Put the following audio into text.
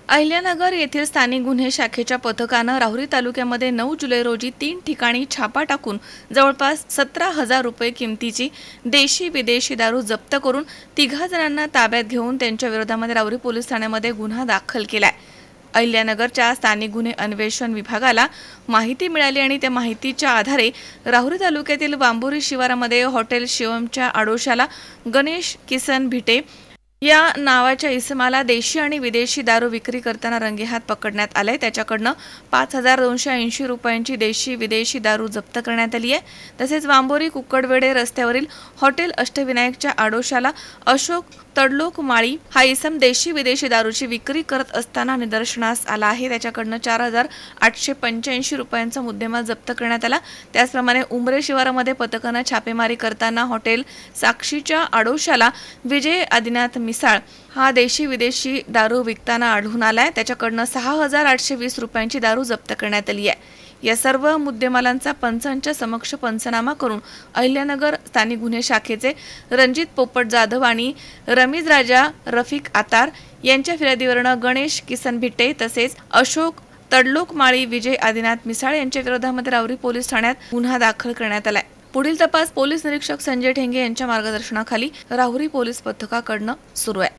अहिल्यानगर येथील स्थानिक गुन्हे शाखेच्या पथकानं राहुरी तालुक्यामध्ये 9 जुलै रोजी 3 ठिकाणी छापा टाकून जवळपास 17,000 रुपये किमतीची देशी विदेशी दारू जप्त करून 3 जणांना ताब्यात घेऊन त्यांच्या विरोधामध्ये राहुरी पोलीस ठाण्यामध्ये गुन्हा दाखल केलाय। अहिल्यानगरच्या स्थानिक गुन्हे अन्वेषण विभागाला माहिती मिळाली आणि त्या माहितीच्या आधारे राहुरी तालुक्यातील वांबोरी शिवारामध्ये हॉटेल शिवमच्या आडोशाला गणेश किसन भिटे या नावाच्या इसमाला देशी आणि विदेशी दारू विक्री करताना रंगेहात पकडण्यात आले। त्याच्याकडनं 5,280 रुपयांची देशी विदेशी दारू जप्त करण्यात आली आहे। तसेच वांबोरी कुक्कडवेडे रस्त्यावरील हॉटेल अष्टविनायकच्या आडोशाला अशोक तडलोक माळी हा इसम देशी विदेशी दारूची विक्री करत असताना निदर्शनास आला आहे। त्याच्याकडनं 4,885 रुपयांचा मुद्देमाल जप्त करण्यात आला। त्याचप्रमाणे उमरे शिवारामध्ये पथकानं छापेमारी करताना हॉटेल साक्षीच्या आडोशाला विजय आदिनाथ मिसाळ हा देशी विदेशी दारू विकताना आढळून आलाय। त्याच्याकडनं 6,820 रुपयांची दारू जप्त करण्यात आली आहे। या सर्व मुद्देमालांचा पंचांच्या समक्ष पंचनामा करून अहिल्यानगर स्थानिक गुन्हे शाखेचे रणजित पोपट जाधव आणि रमीज राजा रफिक आतार यांच्या फिर्यादीवरून गणेश किसन भिट्टे तसेच अशोक तडलोक माळी विजय आदिनाथ मिसाळ यांच्या विरोधामध्ये राहुरी पोलीस ठाण्यात गुन्हा दाखल करण्यात आलाय। पुढील तपास पोलीस निरीक्षक संजय ठेंगे यांच्या मार्गदर्शनाखाली राहुरी पोलीस पथकाकडून सुरू आहे।